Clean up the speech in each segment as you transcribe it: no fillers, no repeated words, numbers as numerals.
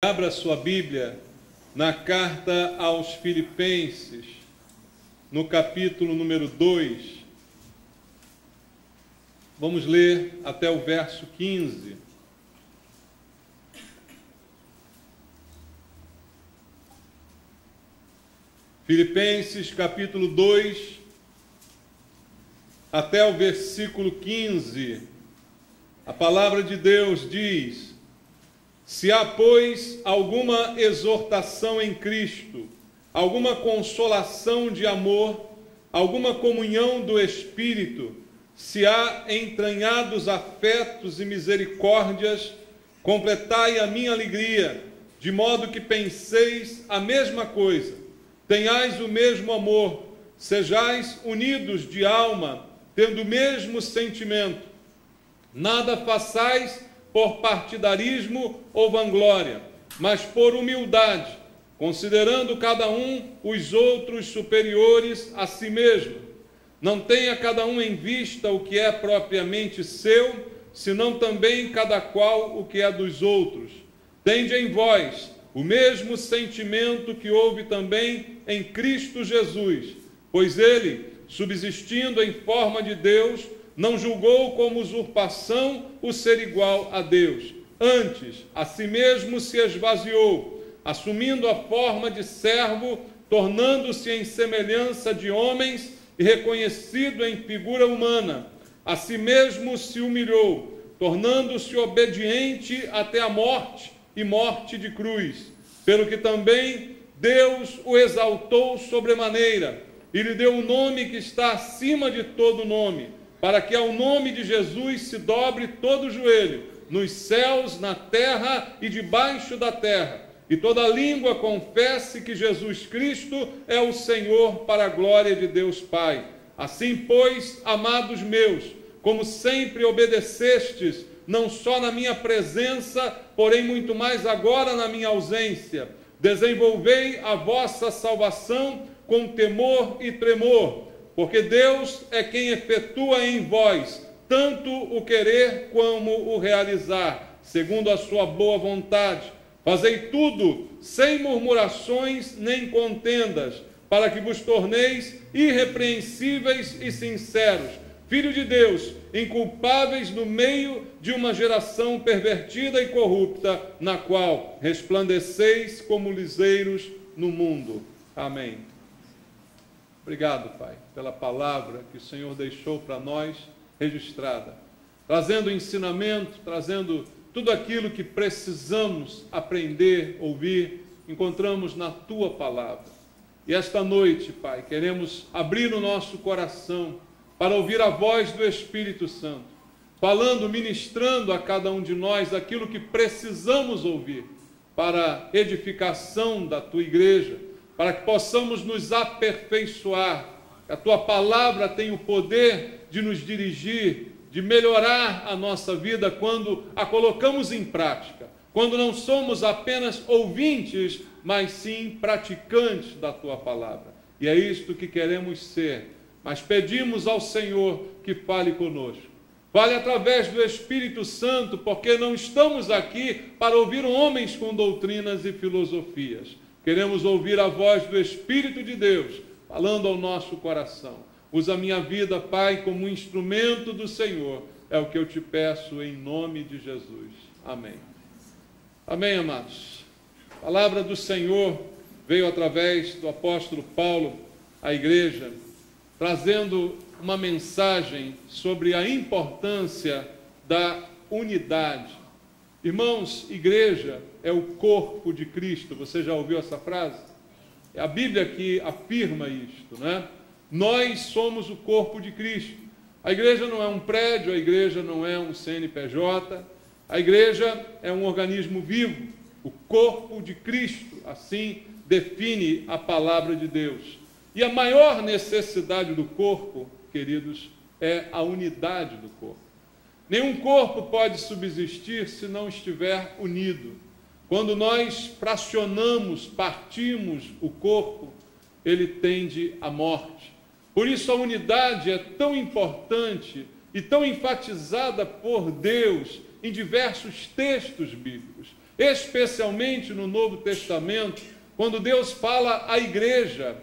Abra sua Bíblia na carta aos Filipenses, no capítulo número 2. Vamos ler até o verso 15. Filipenses, capítulo 2, até o versículo 15. A palavra de Deus diz: se há, pois, alguma exortação em Cristo, alguma consolação de amor, alguma comunhão do Espírito, se há entranhados afetos e misericórdias, completai a minha alegria, de modo que penseis a mesma coisa, tenhais o mesmo amor, sejais unidos de alma, tendo o mesmo sentimento. Nada façais por partidarismo ou vanglória, mas por humildade, considerando cada um os outros superiores a si mesmo. Não tenha cada um em vista o que é propriamente seu, senão também cada qual o que é dos outros. Tende em vós o mesmo sentimento que houve também em Cristo Jesus, pois ele, subsistindo em forma de Deus, não julgou como usurpação o ser igual a Deus. Antes, a si mesmo se esvaziou, assumindo a forma de servo, tornando-se em semelhança de homens e reconhecido em figura humana. A si mesmo se humilhou, tornando-se obediente até a morte e morte de cruz. Pelo que também Deus o exaltou sobremaneira e lhe deu um nome que está acima de todo nome, para que ao nome de Jesus se dobre todo o joelho, nos céus, na terra e debaixo da terra, e toda língua confesse que Jesus Cristo é o Senhor, para a glória de Deus Pai. Assim, pois, amados meus, como sempre obedecestes, não só na minha presença, porém muito mais agora na minha ausência, desenvolvei a vossa salvação com temor e tremor, porque Deus é quem efetua em vós tanto o querer como o realizar, segundo a sua boa vontade. Fazei tudo sem murmurações nem contendas, para que vos torneis irrepreensíveis e sinceros, filho de Deus, inculpáveis no meio de uma geração pervertida e corrupta, na qual resplandeceis como luzeiros no mundo. Amém. Obrigado, Pai, pela palavra que o Senhor deixou para nós registrada, trazendo ensinamento, trazendo tudo aquilo que precisamos aprender, ouvir, encontramos na Tua palavra. E esta noite, Pai, queremos abrir o nosso coração para ouvir a voz do Espírito Santo, falando, ministrando a cada um de nós aquilo que precisamos ouvir para edificação da Tua igreja, para que possamos nos aperfeiçoar. A Tua palavra tem o poder de nos dirigir, de melhorar a nossa vida quando a colocamos em prática, quando não somos apenas ouvintes, mas sim praticantes da Tua palavra. E é isto que queremos ser, mas pedimos ao Senhor que fale conosco. Fale através do Espírito Santo, porque não estamos aqui para ouvir homens com doutrinas e filosofias. Queremos ouvir a voz do Espírito de Deus, falando ao nosso coração. Usa a minha vida, Pai, como um instrumento do Senhor. É o que eu te peço em nome de Jesus. Amém. Amém, amados. A palavra do Senhor veio através do apóstolo Paulo à igreja, trazendo uma mensagem sobre a importância da unidade. Irmãos, igreja é o corpo de Cristo. Você já ouviu essa frase? É a Bíblia que afirma isto, né? Nós somos o corpo de Cristo. A igreja não é um prédio, a igreja não é um CNPJ, a igreja é um organismo vivo, o corpo de Cristo, assim define a palavra de Deus. E a maior necessidade do corpo, queridos, é a unidade do corpo. Nenhum corpo pode subsistir se não estiver unido. Quando nós fracionamos, partimos o corpo, ele tende à morte. Por isso a unidade é tão importante e tão enfatizada por Deus em diversos textos bíblicos. especialmente no Novo Testamento, quando Deus fala à igreja,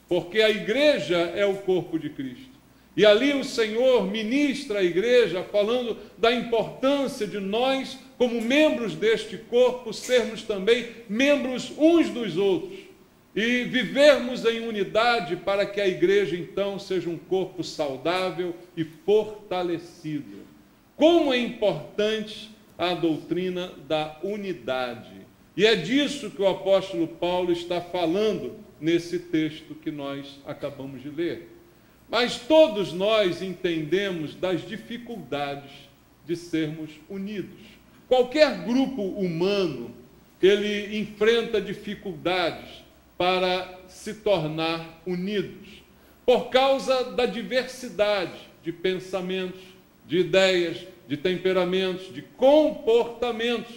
porque a igreja é o corpo de Cristo. E ali o Senhor ministra à igreja, falando da importância de nós, como membros deste corpo, sermos também membros uns dos outros e vivermos em unidade para que a igreja, então, seja um corpo saudável e fortalecido. Como é importante a doutrina da unidade. E é disso que o apóstolo Paulo está falando nesse texto que nós acabamos de ler. Mas todos nós entendemos das dificuldades de sermos unidos. Qualquer grupo humano, ele enfrenta dificuldades para se tornar unidos, por causa da diversidade de pensamentos, de ideias, de temperamentos, de comportamentos.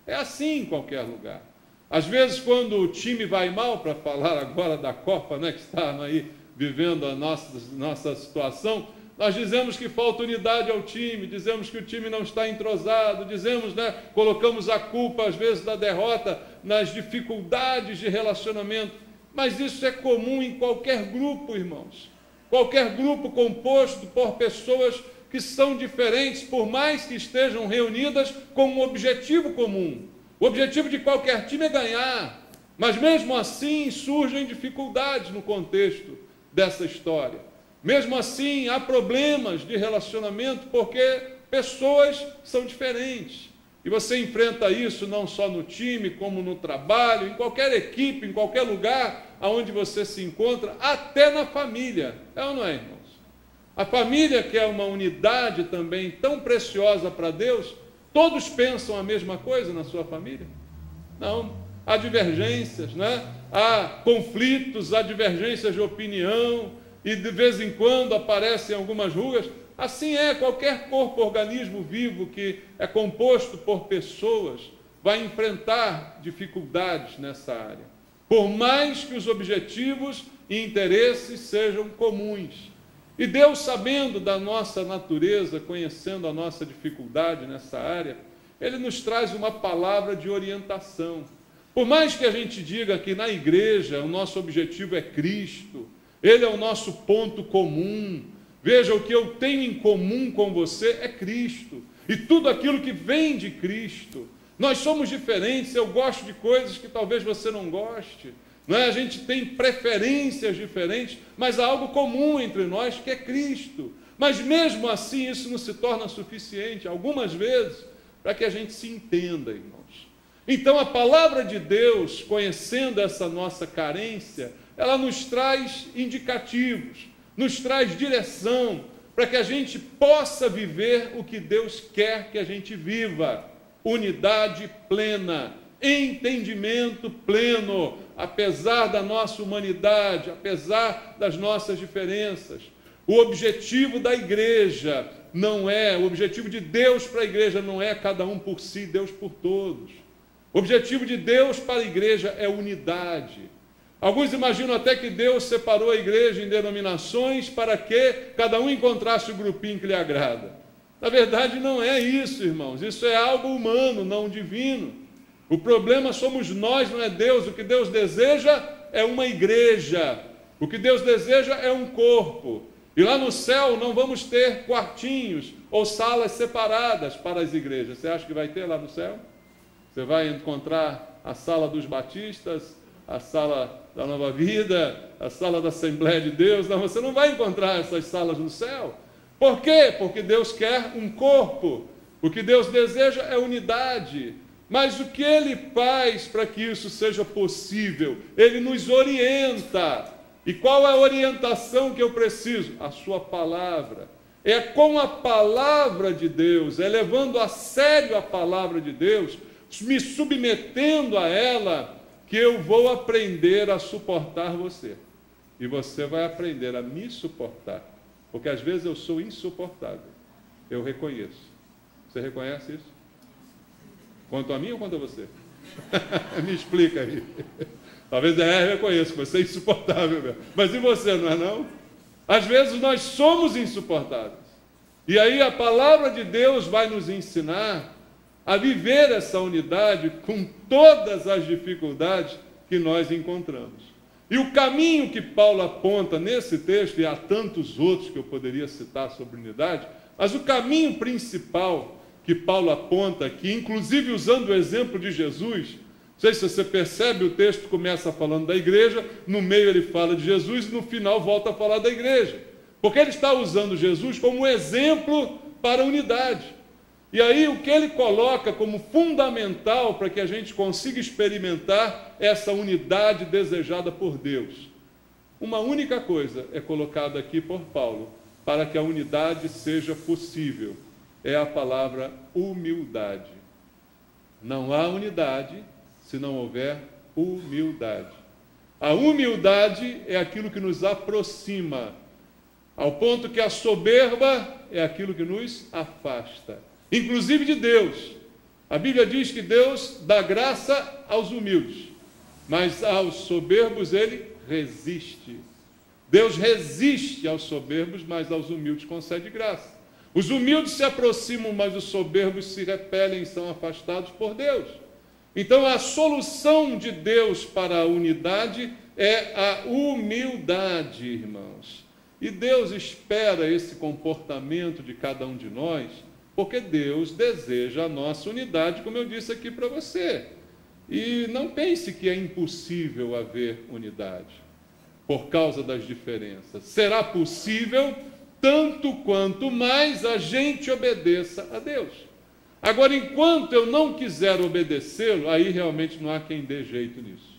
É assim em qualquer lugar. Às vezes, quando o time vai mal, para falar agora da Copa, né, que está aí vivendo a nossa situação, nós dizemos que falta unidade ao time, dizemos que o time não está entrosado, dizemos, né, colocamos a culpa, às vezes, da derrota nas dificuldades de relacionamento. Mas isso é comum em qualquer grupo, irmãos. Qualquer grupo composto por pessoas que são diferentes, por mais que estejam reunidas com um objetivo comum. O objetivo de qualquer time é ganhar, mas mesmo assim surgem dificuldades no contexto dessa história. Mesmo assim, há problemas de relacionamento porque pessoas são diferentes. E você enfrenta isso não só no time, como no trabalho, em qualquer equipe, em qualquer lugar onde você se encontra, até na família. É ou não é, irmãos? A família, que é uma unidade também tão preciosa para Deus, todos pensam a mesma coisa na sua família? Não. Há divergências, né? Há conflitos, há divergências de opinião, e de vez em quando aparecem algumas rugas. Assim é, qualquer corpo, organismo vivo que é composto por pessoas vai enfrentar dificuldades nessa área, por mais que os objetivos e interesses sejam comuns. E Deus, sabendo da nossa natureza, conhecendo a nossa dificuldade nessa área, Ele nos traz uma palavra de orientação. Por mais que a gente diga que na igreja o nosso objetivo é Cristo, Ele é o nosso ponto comum. Veja, o que eu tenho em comum com você é Cristo. E tudo aquilo que vem de Cristo. Nós somos diferentes, eu gosto de coisas que talvez você não goste. Não é? A gente tem preferências diferentes, mas há algo comum entre nós que é Cristo. Mas mesmo assim isso não se torna suficiente, algumas vezes, para que a gente se entenda, irmãos. Então a palavra de Deus, conhecendo essa nossa carência, ela nos traz indicativos, nos traz direção, para que a gente possa viver o que Deus quer que a gente viva. Unidade plena, entendimento pleno, apesar da nossa humanidade, apesar das nossas diferenças. O objetivo da igreja não é, o objetivo de Deus para a igreja não é cada um por si, Deus por todos. O objetivo de Deus para a igreja é unidade. Alguns imaginam até que Deus separou a igreja em denominações para que cada um encontrasse o grupinho que lhe agrada. Na verdade, não é isso, irmãos. Isso é algo humano, não divino. O problema somos nós, não é Deus. O que Deus deseja é uma igreja. O que Deus deseja é um corpo. E lá no céu não vamos ter quartinhos ou salas separadas para as igrejas. Você acha que vai ter lá no céu? Você vai encontrar a sala dos batistas, a sala da Nova Vida, a sala da Assembleia de Deus. Não, você não vai encontrar essas salas no céu. Por quê? Porque Deus quer um corpo. O que Deus deseja é unidade. Mas o que Ele faz para que isso seja possível? Ele nos orienta. E qual é a orientação que eu preciso? A sua palavra. É com a palavra de Deus, é levando a sério a palavra de Deus, me submetendo a ela, que eu vou aprender a suportar você. E você vai aprender a me suportar. Porque às vezes eu sou insuportável. Eu reconheço. Você reconhece isso? Quanto a mim ou quanto a você? Me explica aí. Talvez eu reconheço que você é insuportável mesmo. Mas e você, não é não? Às vezes nós somos insuportáveis. E aí a palavra de Deus vai nos ensinar a viver essa unidade com todas as dificuldades que nós encontramos. E o caminho que Paulo aponta nesse texto, e há tantos outros que eu poderia citar sobre unidade, mas o caminho principal que Paulo aponta aqui, inclusive usando o exemplo de Jesus, não sei se você percebe, o texto começa falando da igreja, no meio ele fala de Jesus e no final volta a falar da igreja. Porque ele está usando Jesus como exemplo para a unidade. E aí o que ele coloca como fundamental para que a gente consiga experimentar essa unidade desejada por Deus. Uma única coisa é colocada aqui por Paulo para que a unidade seja possível. É a palavra humildade. Não há unidade se não houver humildade. A humildade é aquilo que nos aproxima, ao ponto que a soberba é aquilo que nos afasta, inclusive de Deus. A Bíblia diz que Deus dá graça aos humildes, mas aos soberbos ele resiste. Deus resiste aos soberbos, mas aos humildes concede graça. Os humildes se aproximam, mas os soberbos se repelem e são afastados por Deus. Então, a solução de Deus para a unidade é a humildade, irmãos. E Deus espera esse comportamento de cada um de nós, porque Deus deseja a nossa unidade, como eu disse aqui para você. E não pense que é impossível haver unidade por causa das diferenças. Será possível tanto quanto mais a gente obedeça a Deus. Agora, enquanto eu não quiser obedecê-lo, aí realmente não há quem dê jeito nisso.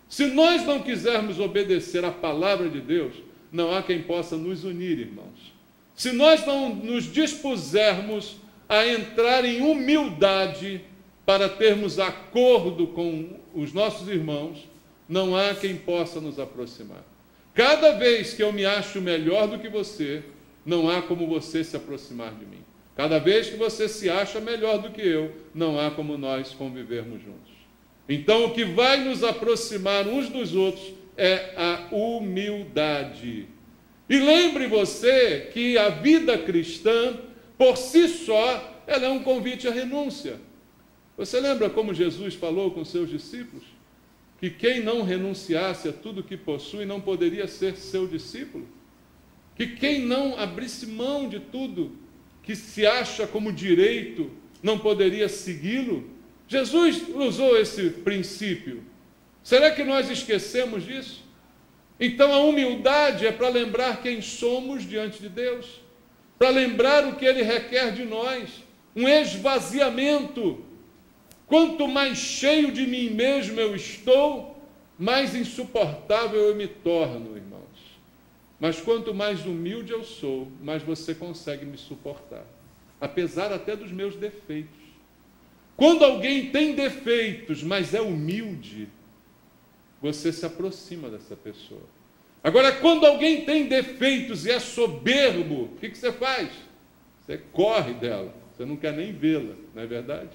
Se nós não quisermos obedecer a palavra de Deus, não há quem possa nos unir, irmãos. Se nós não nos dispusermos a entrar em humildade para termos acordo com os nossos irmãos, não há quem possa nos aproximar. Cada vez que eu me acho melhor do que você, não há como você se aproximar de mim. Cada vez que você se acha melhor do que eu, não há como nós convivermos juntos. Então, o que vai nos aproximar uns dos outros é a humildade. E lembre você que a vida cristã, por si só, ela é um convite à renúncia. Você lembra como Jesus falou com seus discípulos? Que quem não renunciasse a tudo que possui não poderia ser seu discípulo? Que quem não abrisse mão de tudo que se acha como direito não poderia segui-lo? Jesus usou esse princípio. Será que nós esquecemos disso? Então a humildade é para lembrar quem somos diante de Deus, para lembrar o que Ele requer de nós, um esvaziamento. Quanto mais cheio de mim mesmo eu estou, mais insuportável eu me torno, irmãos. Mas quanto mais humilde eu sou, mais você consegue me suportar, apesar até dos meus defeitos. Quando alguém tem defeitos, mas é humilde, você se aproxima dessa pessoa. Agora, quando alguém tem defeitos e é soberbo, o que você faz? Você corre dela, você não quer nem vê-la, não é verdade?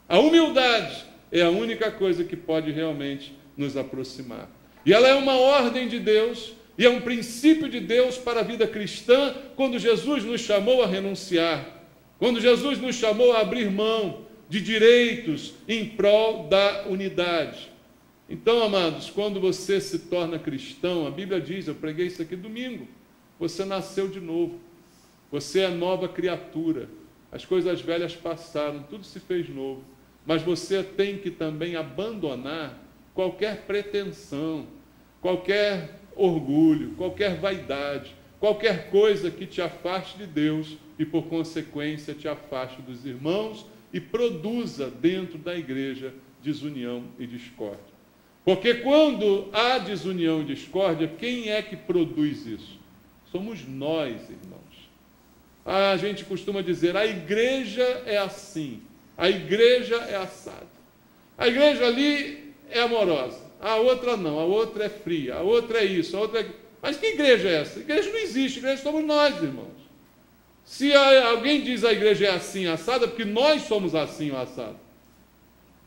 A humildade é a única coisa que pode realmente nos aproximar. E ela é uma ordem de Deus, e é um princípio de Deus para a vida cristã, quando Jesus nos chamou a renunciar, quando Jesus nos chamou a abrir mão de direitos em prol da unidade. Então, amados, quando você se torna cristão, a Bíblia diz, eu preguei isso aqui domingo, você nasceu de novo, você é nova criatura, as coisas velhas passaram, tudo se fez novo, mas você tem que também abandonar qualquer pretensão, qualquer orgulho, qualquer vaidade, qualquer coisa que te afaste de Deus e, por consequência, te afaste dos irmãos e produza dentro da igreja desunião e discórdia. Porque quando há desunião e discórdia, quem é que produz isso? Somos nós, irmãos. A gente costuma dizer, a igreja é assim, a igreja é assada. A igreja ali é amorosa, a outra não, a outra é fria, a outra é isso, a outra é... Mas que igreja é essa? A igreja não existe, a igreja somos nós, irmãos. Se alguém diz a igreja é assim, assada, é porque nós somos assim, o assado.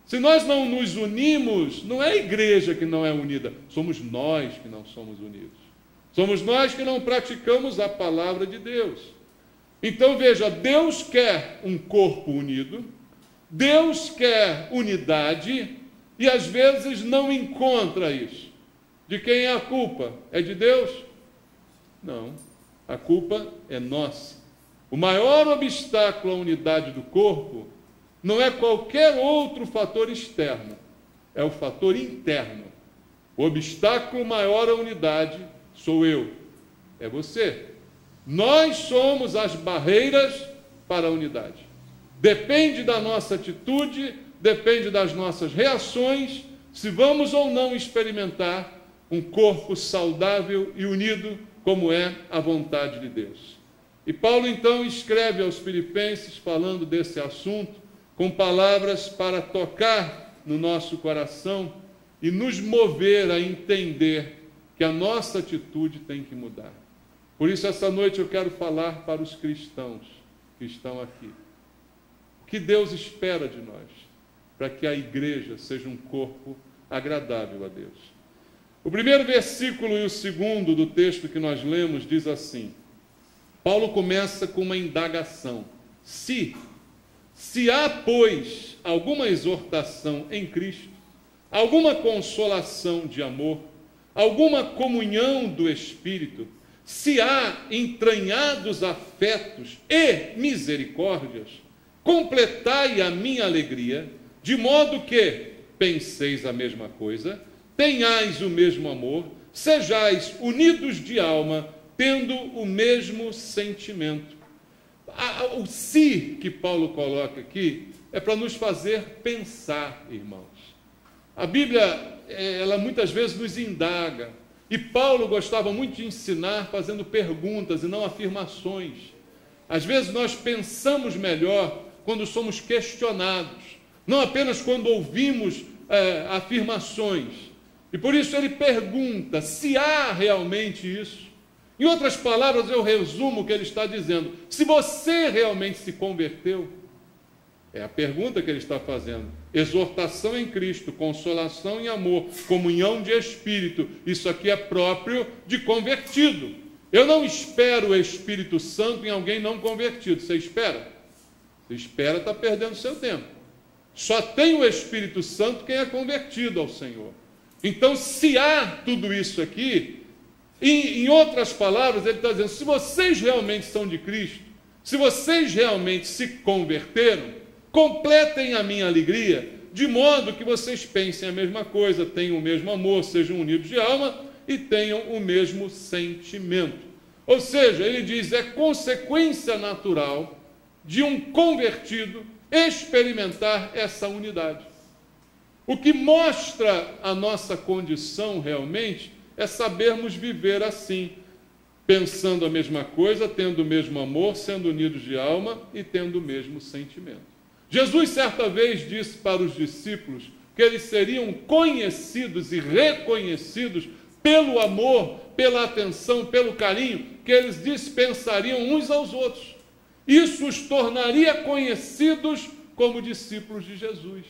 Se nós não nos unimos, não é a igreja que não é unida, somos nós que não somos unidos. Somos nós que não praticamos a palavra de Deus. Então veja, Deus quer um corpo unido, Deus quer unidade e às vezes não encontra isso. De quem é a culpa? É de Deus? Não, a culpa é nossa. O maior obstáculo à unidade do corpo não é qualquer outro fator externo, é o fator interno. O obstáculo maior à unidade sou eu, é você. Nós somos as barreiras para a unidade. Depende da nossa atitude, depende das nossas reações, se vamos ou não experimentar um corpo saudável e unido, como é a vontade de Deus. E Paulo, então, escreve aos Filipenses, falando desse assunto, com palavras para tocar no nosso coração e nos mover a entender que a nossa atitude tem que mudar. Por isso, essa noite eu quero falar para os cristãos que estão aqui. O que Deus espera de nós, para que a igreja seja um corpo agradável a Deus. O primeiro versículo e o segundo do texto que nós lemos diz assim: Paulo começa com uma indagação. Se há, pois, alguma exortação em Cristo, alguma consolação de amor, alguma comunhão do Espírito, se há entranhados afetos e misericórdias, completai a minha alegria, de modo que penseis a mesma coisa, tenhais o mesmo amor, sejais unidos de alma, tendo o mesmo sentimento. O se que Paulo coloca aqui é para nos fazer pensar, irmãos. A Bíblia, ela muitas vezes nos indaga, e Paulo gostava muito de ensinar fazendo perguntas e não afirmações. Às vezes nós pensamos melhor quando somos questionados, não apenas quando ouvimos afirmações. E por isso ele pergunta se há realmente isso. Em outras palavras, eu resumo o que ele está dizendo. Se você realmente se converteu, é a pergunta que ele está fazendo. Exortação em Cristo, consolação em amor, comunhão de espírito. Isso aqui é próprio de convertido. Eu não espero o Espírito Santo em alguém não convertido. Você espera? Você espera, está perdendo seu tempo. Só tem o Espírito Santo quem é convertido ao Senhor. Então, se há tudo isso aqui, em outras palavras, ele está dizendo, se vocês realmente são de Cristo, se vocês realmente se converteram, completem a minha alegria, de modo que vocês pensem a mesma coisa, tenham o mesmo amor, sejam unidos de alma e tenham o mesmo sentimento. Ou seja, ele diz, é consequência natural de um convertido experimentar essa unidade. O que mostra a nossa condição realmente é sabermos viver assim, pensando a mesma coisa, tendo o mesmo amor, sendo unidos de alma e tendo o mesmo sentimento. Jesus, certa vez, disse para os discípulos que eles seriam conhecidos e reconhecidos pelo amor, pela atenção, pelo carinho que eles dispensariam uns aos outros. Isso os tornaria conhecidos como discípulos de Jesus.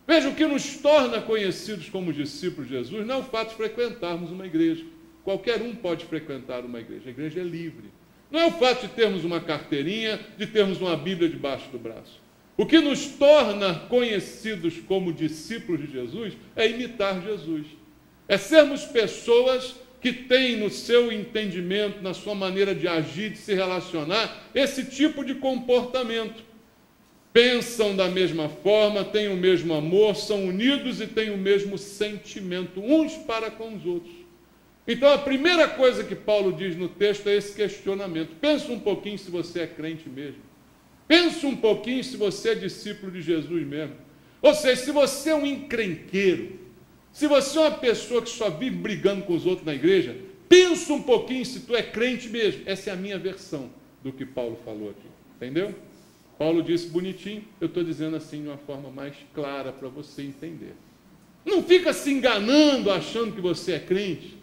Veja, o que nos torna conhecidos como discípulos de Jesus não é o fato de frequentarmos uma igreja. Qualquer um pode frequentar uma igreja. A igreja é livre. Não é o fato de termos uma carteirinha, de termos uma Bíblia debaixo do braço. O que nos torna conhecidos como discípulos de Jesus é imitar Jesus. É sermos pessoas que têm no seu entendimento, na sua maneira de agir, de se relacionar, esse tipo de comportamento. Pensam da mesma forma, têm o mesmo amor, são unidos e têm o mesmo sentimento, uns para com os outros. Então, a primeira coisa que Paulo diz no texto é esse questionamento. Pensa um pouquinho se você é crente mesmo. Pensa um pouquinho se você é discípulo de Jesus mesmo. Ou seja, se você é um encrenqueiro, se você é uma pessoa que só vive brigando com os outros na igreja, pensa um pouquinho se tu é crente mesmo. Essa é a minha versão do que Paulo falou aqui. Entendeu? Paulo disse bonitinho, eu estou dizendo assim de uma forma mais clara para você entender. Não fica se enganando achando que você é crente.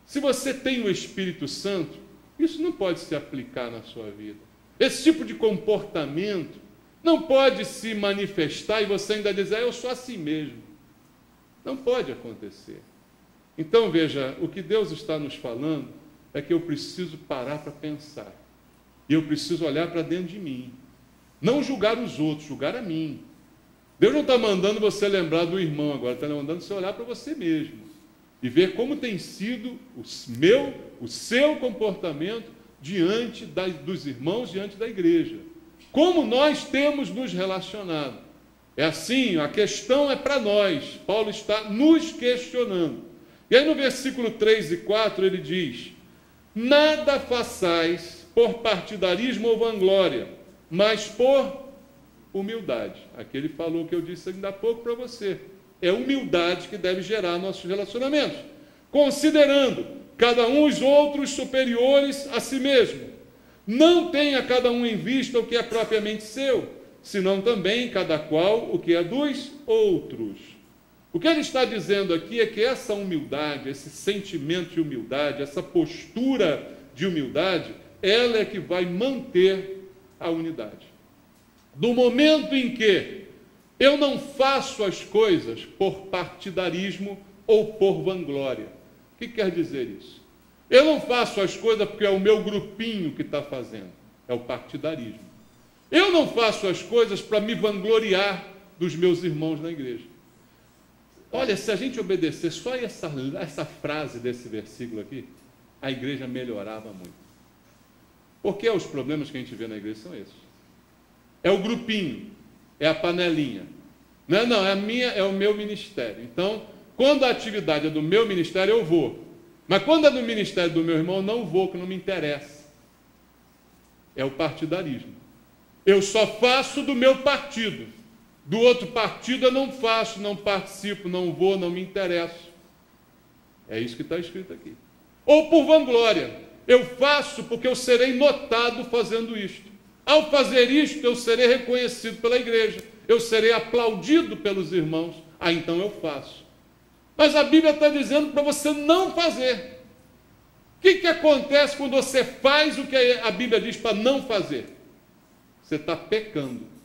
Se você tem o Espírito Santo, isso não pode se aplicar na sua vida. Esse tipo de comportamento não pode se manifestar e você ainda dizer, eu sou assim mesmo. Não pode acontecer. Então, veja, o que Deus está nos falando é que eu preciso parar para pensar. E eu preciso olhar para dentro de mim. Não julgar os outros, julgar a mim. Deus não está mandando você lembrar do irmão agora, está mandando você olhar para você mesmo e ver como tem sido o seu comportamento diante dos irmãos, diante da igreja. Como nós temos nos relacionado. É assim, a questão é para nós. Paulo está nos questionando. E aí no versículo 3 e 4 ele diz: nada façais por partidarismo ou vanglória, mas por humildade. Aqui ele falou o que eu disse ainda há pouco para você. É humildade que deve gerar nossos relacionamentos. Considerando cada um os outros superiores a si mesmo. Não tenha cada um em vista o que é propriamente seu, senão também cada qual o que é dos outros. O que ele está dizendo aqui é que essa humildade, esse sentimento de humildade, essa postura de humildade, ela é que vai manter a unidade. Do momento em que eu não faço as coisas por partidarismo ou por vanglória. O que quer dizer isso? Eu não faço as coisas porque é o meu grupinho que está fazendo. É o partidarismo. Eu não faço as coisas para me vangloriar dos meus irmãos na igreja. Olha, se a gente obedecer só essa frase desse versículo aqui, a igreja melhorava muito. Porque os problemas que a gente vê na igreja são esses. É o grupinho, é a panelinha. Não, é o meu ministério. Então, quando a atividade é do meu ministério, eu vou. Mas quando é do ministério do meu irmão, eu não vou, que não me interessa. É o partidarismo. Eu só faço do meu partido. Do outro partido eu não faço, não participo, não vou, não me interesso. É isso que está escrito aqui. Ou por vanglória. Eu faço porque eu serei notado fazendo isto. Ao fazer isto, eu serei reconhecido pela igreja. Eu serei aplaudido pelos irmãos. Então eu faço. Mas a Bíblia está dizendo para você não fazer. O que acontece quando você faz o que a Bíblia diz para não fazer? Você está pecando.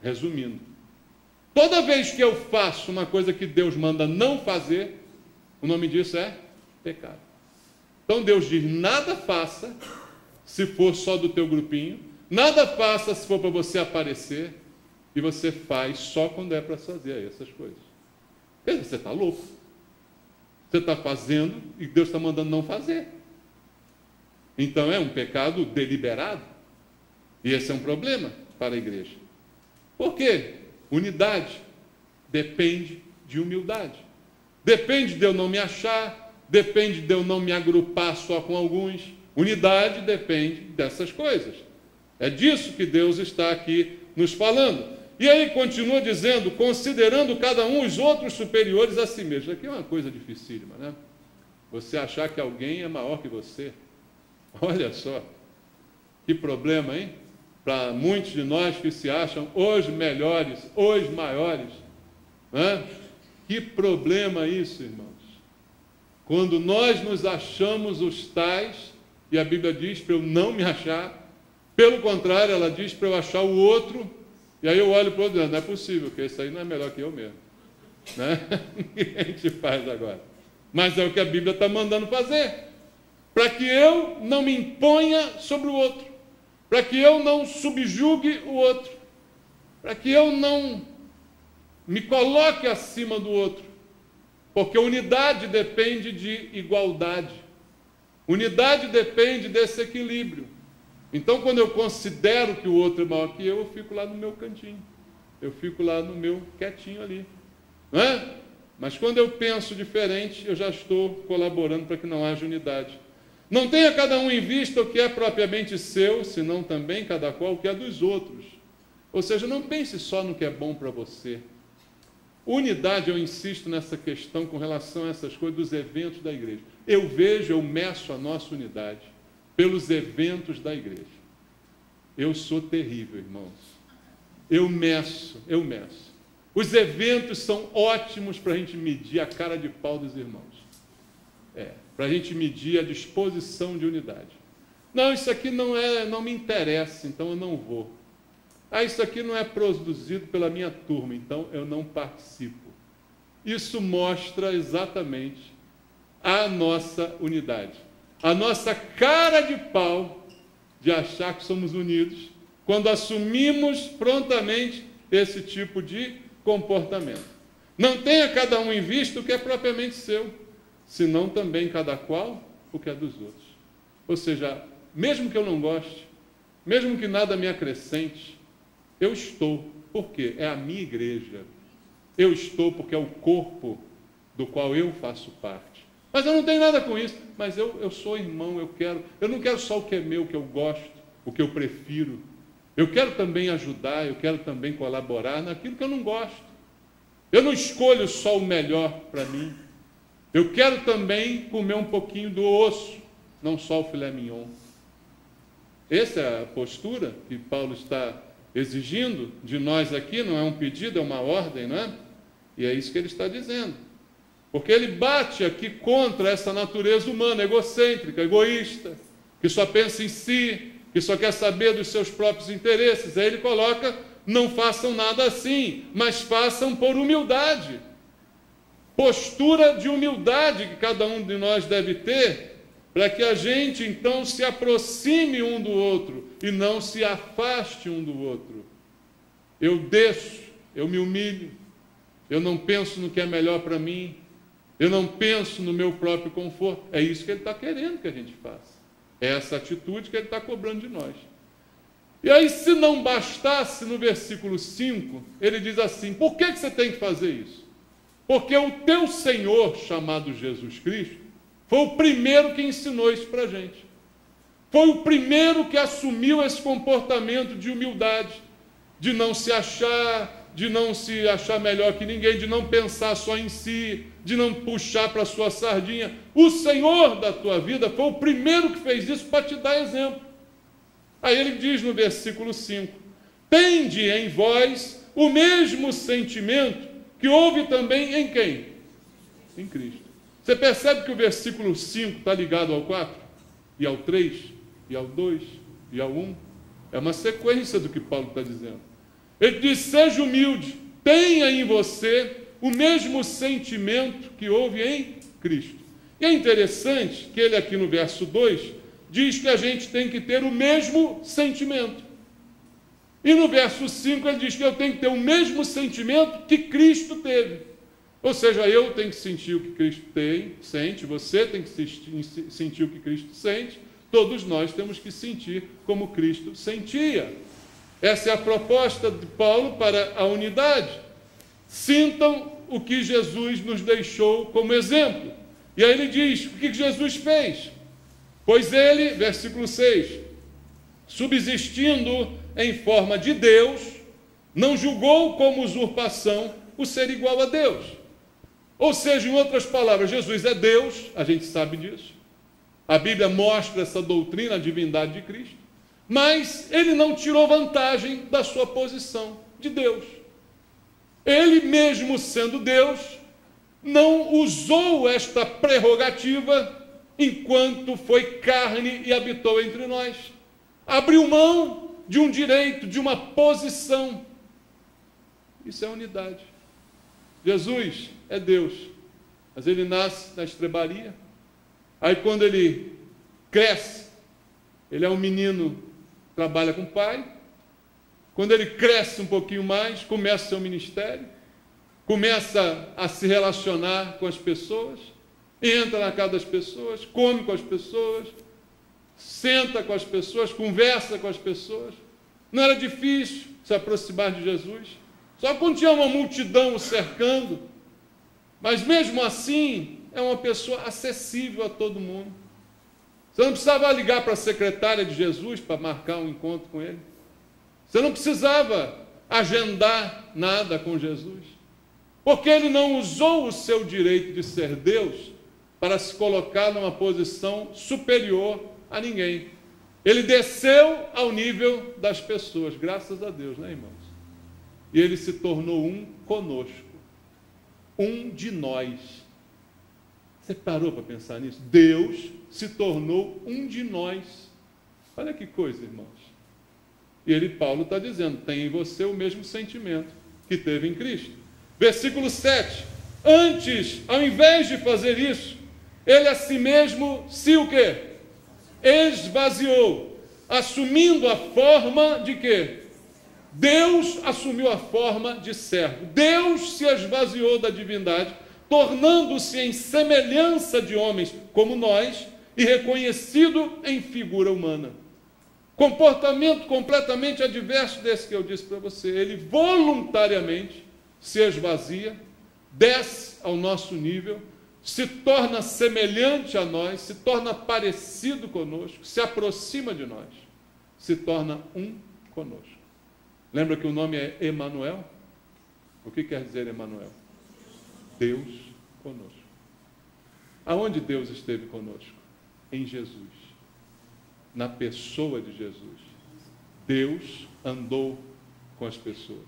Resumindo, toda vez que eu faço uma coisa que Deus manda não fazer, o nome disso é pecado. Então Deus diz: nada faça se for só do teu grupinho, nada faça se for para você aparecer, e você faz só quando é para fazer essas coisas. Quer dizer, você está louco. Você está fazendo e Deus está mandando não fazer. Então é um pecado deliberado. E esse é um problema para a igreja. Por quê? Unidade depende de humildade. Depende de eu não me achar, depende de eu não me agrupar só com alguns. Unidade depende dessas coisas. É disso que Deus está aqui nos falando. E aí continua dizendo: considerando cada um os outros superiores a si mesmo. Aqui é uma coisa dificílima, né? Você achar que alguém é maior que você. Olha só, que problema, hein? Para muitos de nós que se acham os melhores, os maiores. Né? Que problema isso, irmãos? Quando nós nos achamos os tais, e a Bíblia diz para eu não me achar, pelo contrário, ela diz para eu achar o outro, e aí eu olho para o outro, não é possível, porque esse aí não é melhor que eu mesmo. Né? O que a gente faz agora? Mas é o que a Bíblia está mandando fazer, para que eu não me imponha sobre o outro, para que eu não subjugue o outro, para que eu não me coloque acima do outro, porque unidade depende de igualdade, unidade depende desse equilíbrio. Então, quando eu considero que o outro é maior que eu fico lá no meu cantinho, eu fico lá no meu quietinho ali, não é? Mas quando eu penso diferente, eu já estou colaborando para que não haja unidade. Não tenha cada um em vista o que é propriamente seu, senão também cada qual o que é dos outros. Ou seja, não pense só no que é bom para você. Unidade, eu insisto nessa questão com relação a essas coisas dos eventos da igreja. Eu meço a nossa unidade pelos eventos da igreja. Eu sou terrível, irmãos. Eu meço. Os eventos são ótimos para a gente medir a cara de pau dos irmãos. Para a gente medir a disposição de unidade. Não, isso aqui não me interessa, então eu não vou. Isso aqui não é produzido pela minha turma, então eu não participo. Isso mostra exatamente a nossa unidade. A nossa cara de pau de achar que somos unidos, quando assumimos prontamente esse tipo de comportamento. Não tenha cada um em vista o que é propriamente seu, senão também cada qual o que é dos outros. Ou seja, mesmo que eu não goste, mesmo que nada me acrescente, eu estou. Por quê? É a minha igreja. Eu estou porque é o corpo do qual eu faço parte. Mas eu não tenho nada com isso. Mas eu sou irmão, eu não quero só o que é meu, o que eu gosto, o que eu prefiro. Eu quero também ajudar, eu quero também colaborar naquilo que eu não gosto. Eu não escolho só o melhor para mim. Eu quero também comer um pouquinho do osso, não só o filé mignon. Essa é a postura que Paulo está exigindo de nós aqui, não é um pedido, é uma ordem, não é? E é isso que ele está dizendo. Porque ele bate aqui contra essa natureza humana, egocêntrica, egoísta, que só pensa em si, que só quer saber dos seus próprios interesses. Aí ele coloca, não façam nada assim, mas façam por humildade. Postura de humildade que cada um de nós deve ter, para que a gente então se aproxime um do outro e não se afaste um do outro. Eu desço, eu me humilho, eu não penso no que é melhor para mim, eu não penso no meu próprio conforto. É isso que ele está querendo que a gente faça. É essa atitude que ele está cobrando de nós. E aí, se não bastasse, no versículo 5, ele diz assim, por que você tem que fazer isso? Porque o teu Senhor, chamado Jesus Cristo, foi o primeiro que ensinou isso para a gente. Foi o primeiro que assumiu esse comportamento de humildade, de não se achar melhor que ninguém, de não pensar só em si, de não puxar para a sua sardinha. O Senhor da tua vida foi o primeiro que fez isso para te dar exemplo. Aí ele diz no versículo 5, tende em vós o mesmo sentimento que houve também em quem? Em Cristo. Você percebe que o versículo 5 está ligado ao 4, e ao 3, e ao 2, e ao 1? É uma sequência do que Paulo está dizendo. Ele diz, seja humilde, tenha em você o mesmo sentimento que houve em Cristo. E é interessante que ele aqui no verso 2 diz que a gente tem que ter o mesmo sentimento. E no verso 5 ele diz que eu tenho que ter o mesmo sentimento que Cristo teve. Ou seja, eu tenho que sentir o que Cristo sente, você tem que sentir o que Cristo sente, todos nós temos que sentir como Cristo sentia. Essa é a proposta de Paulo para a unidade. Sintam o que Jesus nos deixou como exemplo. E aí ele diz, o que Jesus fez? Pois ele, versículo 6, subsistindo em forma de Deus, não julgou como usurpação o ser igual a Deus. Ou seja, em outras palavras, Jesus é Deus, a gente sabe disso. A Bíblia mostra essa doutrina, a divindade de Cristo. Mas ele não tirou vantagem da sua posição de Deus. Ele, mesmo sendo Deus, não usou esta prerrogativa enquanto foi carne e habitou entre nós. Abriu mão de um direito, de uma posição. Isso é unidade. Jesus é Deus, mas ele nasce na estrebaria. Aí quando ele cresce, ele é um menino, trabalha com o pai. Quando ele cresce um pouquinho mais, começa o seu ministério, começa a se relacionar com as pessoas, entra na casa das pessoas, come com as pessoas, senta com as pessoas, conversa com as pessoas. Não era difícil se aproximar de Jesus, só quando tinha uma multidão o cercando, mas mesmo assim é uma pessoa acessível a todo mundo. Você não precisava ligar para a secretária de Jesus para marcar um encontro com ele. Você não precisava agendar nada com Jesus, porque ele não usou o seu direito de ser Deus para se colocar numa posição superior a ninguém. Ele desceu ao nível das pessoas, graças a Deus, né, irmãos? E ele se tornou um conosco, um de nós. Você parou para pensar nisso? Deus se tornou um de nós. Olha que coisa, irmãos. E Paulo está dizendo, tem em você o mesmo sentimento que teve em Cristo. Versículo 7. Antes, ao invés de fazer isso, ele a si mesmo se o quê? Esvaziou, assumindo a forma de quê? Deus assumiu a forma de servo. Deus se esvaziou da divindade, tornando-se em semelhança de homens como nós e reconhecido em figura humana. Comportamento completamente adverso desse que eu disse para você. Ele voluntariamente se esvazia, desce ao nosso nível, se torna semelhante a nós, se torna parecido conosco, se aproxima de nós, se torna um conosco. Lembra que o nome é Emanuel? O que quer dizer Emanuel? Deus conosco. Aonde Deus esteve conosco? Em Jesus. Na pessoa de Jesus. Deus andou com as pessoas.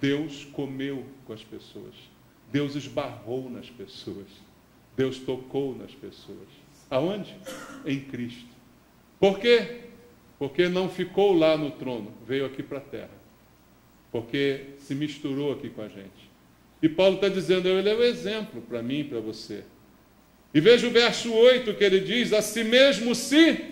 Deus comeu com as pessoas. Deus esbarrou nas pessoas. Deus tocou nas pessoas. Aonde? Em Cristo. Por quê? Porque não ficou lá no trono, veio aqui para a terra. Porque se misturou aqui com a gente. E Paulo está dizendo, ele é o exemplo para mim e para você. E veja o verso 8 que ele diz, a si mesmo se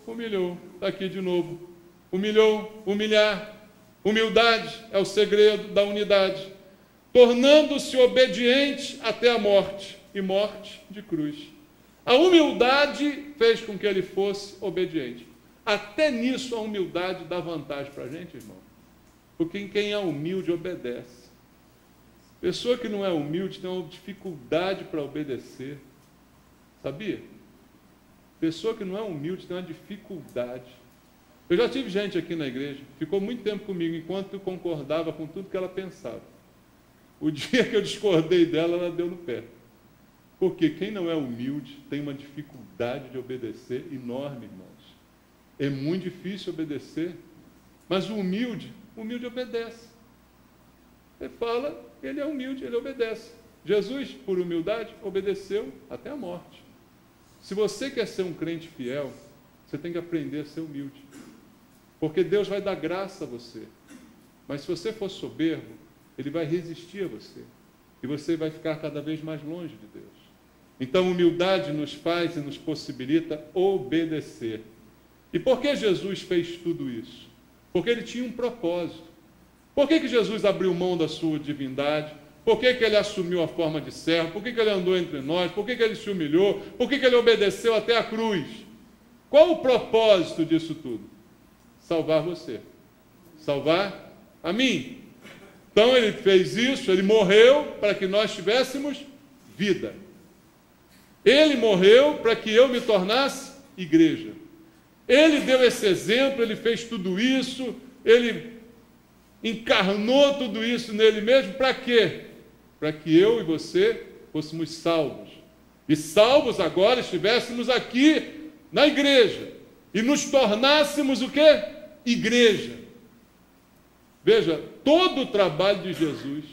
humilhou. Está aqui de novo. Humilhou, humilhar. Humildade é o segredo da unidade. Tornando-se obediente até a morte. E morte de cruz. A humildade fez com que ele fosse obediente. Até nisso a humildade dá vantagem para a gente, irmão. Porque quem é humilde obedece. Pessoa que não é humilde tem uma dificuldade para obedecer. Sabia? Pessoa que não é humilde tem uma dificuldade. Eu já tive gente aqui na igreja, ficou muito tempo comigo, enquanto eu concordava com tudo que ela pensava. O dia que eu discordei dela, ela deu no pé. Porque quem não é humilde tem uma dificuldade de obedecer enorme, irmãos. É muito difícil obedecer. Mas o humilde obedece. Ele fala, ele é humilde, ele obedece. Jesus, por humildade, obedeceu até a morte. Se você quer ser um crente fiel, você tem que aprender a ser humilde. Porque Deus vai dar graça a você. Mas se você for soberbo, Ele vai resistir a você. E você vai ficar cada vez mais longe de Deus. Então, humildade nos faz e nos possibilita obedecer. E por que Jesus fez tudo isso? Porque Ele tinha um propósito. Por que Jesus abriu mão da sua divindade? Por que Ele assumiu a forma de servo? Por que Ele andou entre nós? Por que Ele se humilhou? Por que Ele obedeceu até a cruz? Qual o propósito disso tudo? Salvar você. Salvar a mim. Então Ele fez isso, Ele morreu para que nós tivéssemos vida. Ele morreu para que eu me tornasse igreja. Ele deu esse exemplo, Ele fez tudo isso, Ele encarnou tudo isso nele mesmo, para quê? Para que eu e você fôssemos salvos. E salvos agora estivéssemos aqui na igreja. E nos tornássemos o quê? Igreja. Veja, todo o trabalho de Jesus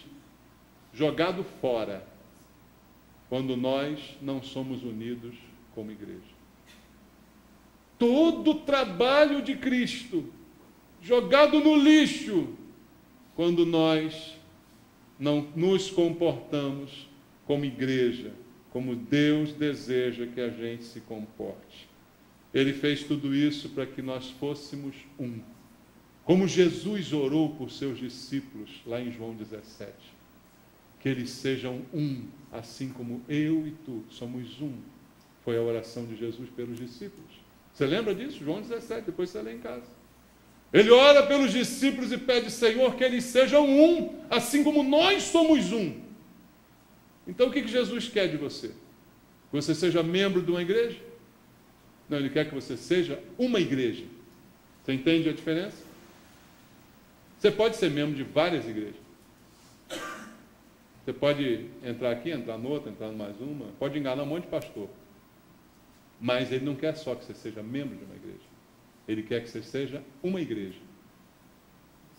jogado fora, quando nós não somos unidos como igreja. Todo o trabalho de Cristo jogado no lixo, quando nós não nos comportamos como igreja, como Deus deseja que a gente se comporte. Ele fez tudo isso para que nós fôssemos um. Como Jesus orou por seus discípulos, lá em João 17. Que eles sejam um, assim como eu e tu somos um. Foi a oração de Jesus pelos discípulos. Você lembra disso? João 17, depois você lê em casa. Ele ora pelos discípulos e pede, Senhor, que eles sejam um, assim como nós somos um. Então, o que Jesus quer de você? Que você seja membro de uma igreja? Não, Ele quer que você seja uma igreja. Você entende a diferença? Você pode ser membro de várias igrejas. Você pode entrar aqui, entrar noutra, entrar em mais uma. Pode enganar um monte de pastor. Mas Ele não quer só que você seja membro de uma igreja. Ele quer que você seja uma igreja.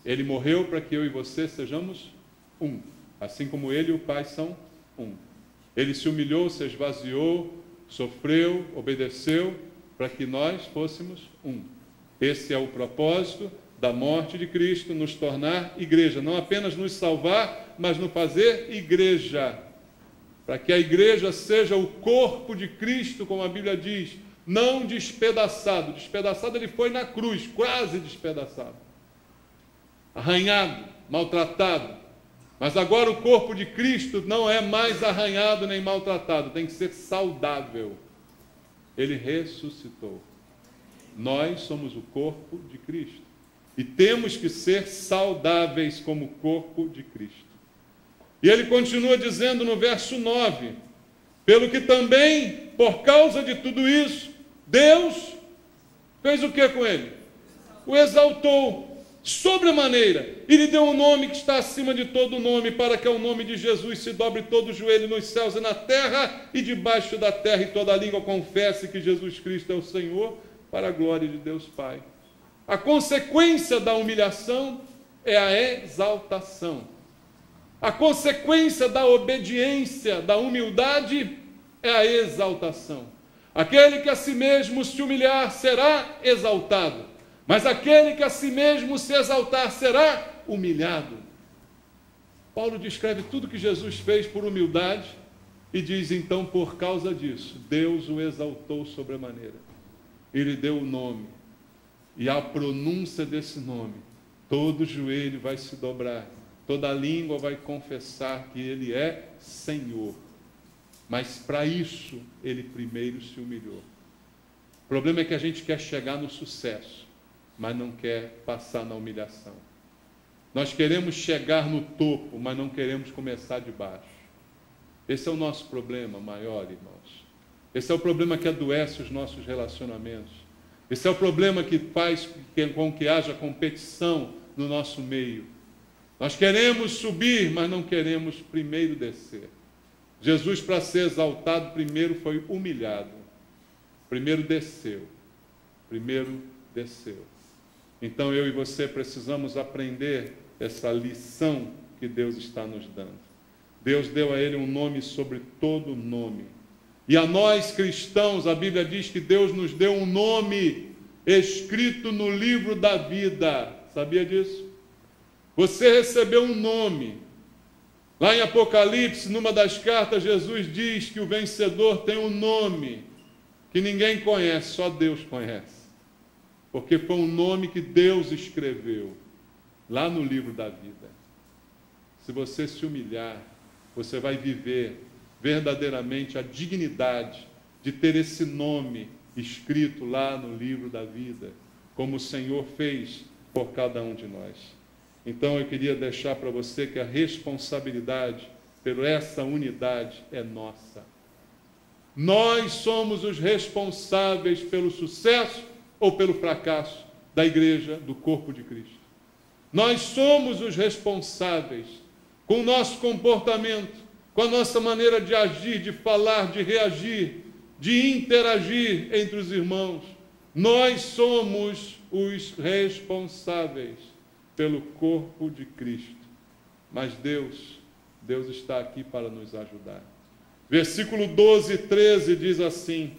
Ele morreu para que eu e você sejamos um. Assim como Ele e o Pai são um. Ele se humilhou, se esvaziou, sofreu, obedeceu, para que nós fôssemos um. Esse é o propósito da morte de Cristo, nos tornar igreja. Não apenas nos salvar, mas nos fazer igreja. Para que a igreja seja o corpo de Cristo, como a Bíblia diz, não despedaçado. Despedaçado ele foi na cruz, quase despedaçado. Arranhado, maltratado. Mas agora o corpo de Cristo não é mais arranhado nem maltratado, tem que ser saudável. Ele ressuscitou. Nós somos o corpo de Cristo. E temos que ser saudáveis como o corpo de Cristo. E ele continua dizendo no verso 9: pelo que também, por causa de tudo isso, Deus fez o que com ele? O exaltou sobremaneira, e lhe deu um nome que está acima de todo nome, para que ao nome de Jesus se dobre todo o joelho nos céus e na terra e debaixo da terra, e toda língua confesse que Jesus Cristo é o Senhor, para a glória de Deus Pai. A consequência da humilhação é a exaltação. A consequência da obediência, da humildade, é a exaltação. Aquele que a si mesmo se humilhar será exaltado, mas aquele que a si mesmo se exaltar será humilhado. Paulo descreve tudo que Jesus fez por humildade e diz, então, por causa disso, Deus o exaltou sobremaneira. Ele deu o nome, e a pronúncia desse nome, todo joelho vai se dobrar, toda língua vai confessar que Ele é Senhor. Mas para isso, Ele primeiro se humilhou. O problema é que a gente quer chegar no sucesso, mas não quer passar na humilhação. Nós queremos chegar no topo, mas não queremos começar de baixo. Esse é o nosso problema maior, irmãos. Esse é o problema que adoece os nossos relacionamentos. Esse é o problema que faz com que haja competição no nosso meio. Nós queremos subir, mas não queremos primeiro descer. Jesus, para ser exaltado, primeiro foi humilhado. Primeiro desceu. Então eu e você precisamos aprender essa lição que Deus está nos dando. Deus deu a ele um nome sobre todo nome. E a nós cristãos, a Bíblia diz que Deus nos deu um nome escrito no livro da vida. Sabia disso? Você recebeu um nome. Lá em Apocalipse, numa das cartas, Jesus diz que o vencedor tem um nome que ninguém conhece, só Deus conhece. Porque foi um nome que Deus escreveu lá no livro da vida. Se você se humilhar, você vai viver verdadeiramente a dignidade de ter esse nome escrito lá no livro da vida, como o Senhor fez por cada um de nós. Então eu queria deixar para você que a responsabilidade por essa unidade é nossa. Nós somos os responsáveis pelo sucesso ou pelo fracasso da igreja, do corpo de Cristo. Nós somos os responsáveis com o nosso comportamento, com a nossa maneira de agir, de falar, de reagir, de interagir entre os irmãos. Nós somos os responsáveis pelo corpo de Cristo. Mas Deus está aqui para nos ajudar. Versículo 12 e 13 diz assim: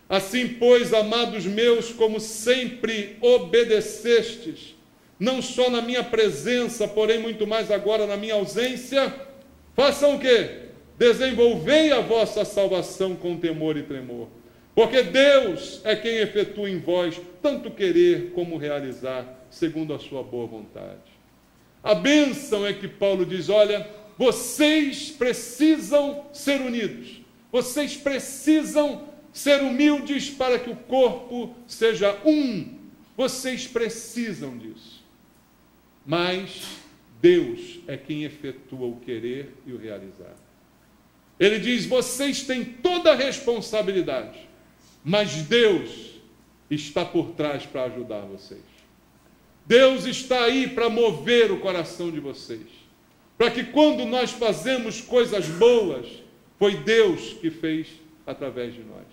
assim, pois, amados meus, como sempre obedecestes, não só na minha presença, porém muito mais agora na minha ausência, façam o quê? Desenvolvei a vossa salvação com temor e tremor, porque Deus é quem efetua em vós tanto querer como realizar, segundo a sua boa vontade. A bênção é que Paulo diz, olha, vocês precisam ser unidos, vocês precisam ser humildes para que o corpo seja um, vocês precisam disso. Mas Deus é quem efetua o querer e o realizar. Ele diz, vocês têm toda a responsabilidade, mas Deus está por trás para ajudar vocês. Deus está aí para mover o coração de vocês, para que quando nós fazemos coisas boas, foi Deus que fez através de nós.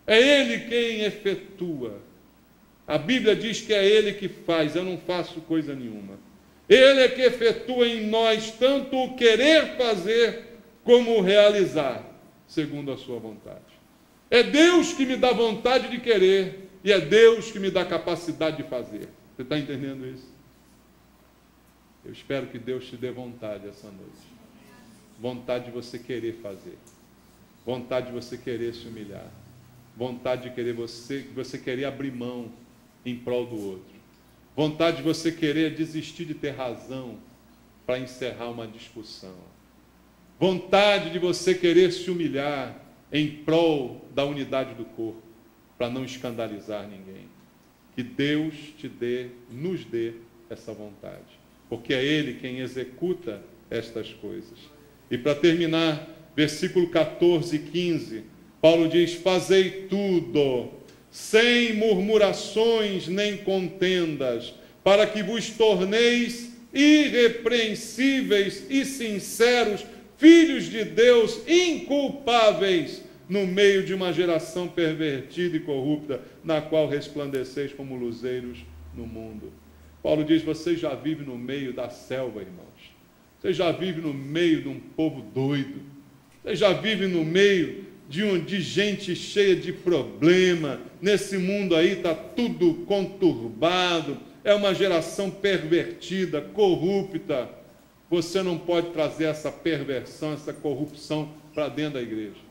É Ele quem efetua. A Bíblia diz que é Ele que faz, eu não faço coisa nenhuma. Ele é que efetua em nós tanto o querer fazer como o realizar, segundo a sua vontade. É Deus que me dá vontade de querer e é Deus que me dá capacidade de fazer. Você está entendendo isso? Eu espero que Deus te dê vontade essa noite. Vontade de você querer fazer. Vontade de você querer se humilhar. vontade de querer você querer abrir mão em prol do outro. Vontade de você querer desistir de ter razão para encerrar uma discussão. Vontade de você querer se humilhar em prol da unidade do corpo, para não escandalizar ninguém. Que Deus nos dê essa vontade, porque é Ele quem executa estas coisas. E para terminar, versículo 14 e 15, Paulo diz: fazei tudo, sem murmurações nem contendas, para que vos torneis irrepreensíveis e sinceros, filhos de Deus, inculpáveis, no meio de uma geração pervertida e corrupta, na qual resplandeceis como luzeiros no mundo. Paulo diz: vocês já vivem no meio da selva, irmãos. Vocês já vivem no meio de um povo doido. Vocês já vivem no meio de gente cheia de problema. Nesse mundo aí está tudo conturbado. É uma geração pervertida, corrupta. Você não pode trazer essa perversão, essa corrupção para dentro da igreja.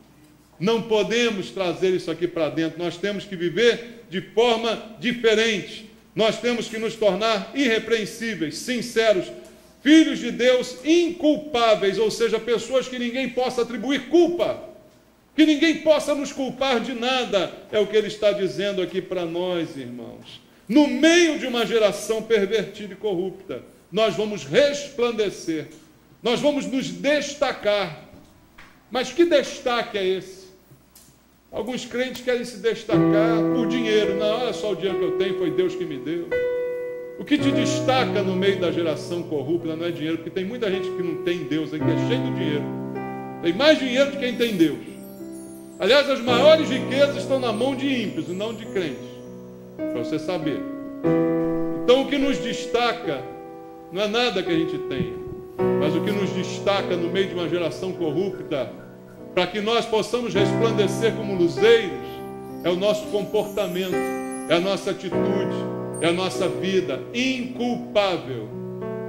Não podemos trazer isso aqui para dentro. Nós temos que viver de forma diferente. Nós temos que nos tornar irrepreensíveis, sinceros, filhos de Deus inculpáveis, ou seja, pessoas que ninguém possa atribuir culpa, que ninguém possa nos culpar de nada. É o que ele está dizendo aqui para nós, irmãos. No meio de uma geração pervertida e corrupta, nós vamos resplandecer, nós vamos nos destacar. Mas que destaque é esse? Alguns crentes querem se destacar por dinheiro. Não, olha só o dinheiro que eu tenho, foi Deus que me deu. O que te destaca no meio da geração corrupta não é dinheiro, porque tem muita gente que não tem Deus aí, que é cheio de dinheiro. Tem mais dinheiro de quem tem Deus. Aliás, as maiores riquezas estão na mão de ímpios e não de crentes, para você saber. Então o que nos destaca não é nada que a gente tenha, mas o que nos destaca no meio de uma geração corrupta, para que nós possamos resplandecer como luzeiros, é o nosso comportamento, é a nossa atitude, é a nossa vida inculpável,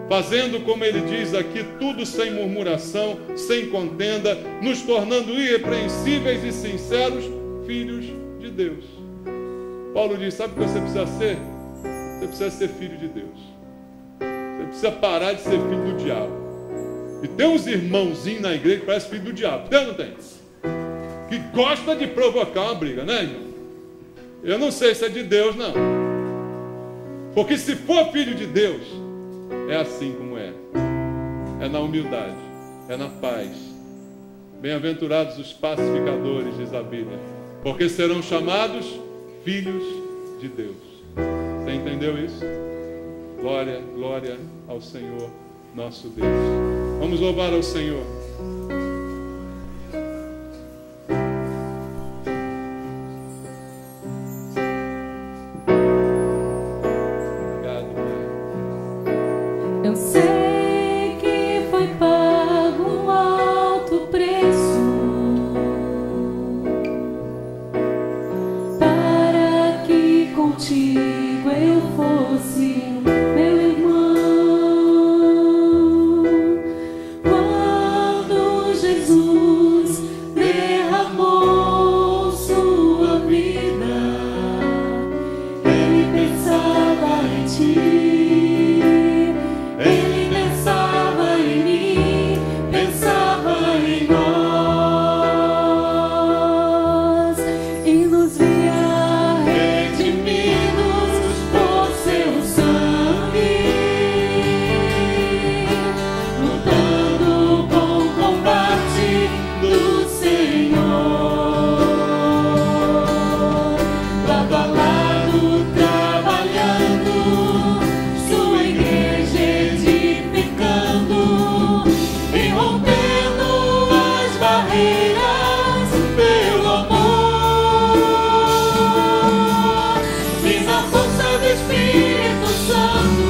fazendo, como ele diz aqui, tudo sem murmuração, sem contenda, nos tornando irrepreensíveis e sinceros, filhos de Deus. Paulo diz: sabe o que você precisa ser? Você precisa ser filho de Deus. Você precisa parar de ser filho do diabo. E tem uns irmãozinhos na igreja que parecem filho do diabo. Tem ou não tem? Que gosta de provocar uma briga, né, irmão? Eu não sei se é de Deus, não. Porque se for filho de Deus, é assim como é. É na humildade, é na paz. Bem-aventurados os pacificadores, diz a Bíblia, porque serão chamados filhos de Deus. Você entendeu isso? Glória, glória ao Senhor nosso Deus. Vamos louvar ao Senhor. Obrigado, Pai. Eu sei que foi pago um alto preço para que contigo eu fosse meu irmão. Quando Jesus derramou sua vida, Ele pensava em ti, Ele pensava em mim, pensava em nós, e nos via redimidos por seu sangue, lutando com o combate do Senhor, lado a lado trabalhando, sua igreja edificando e rompendo as barreiras pelo amor, e na força do Espírito Santo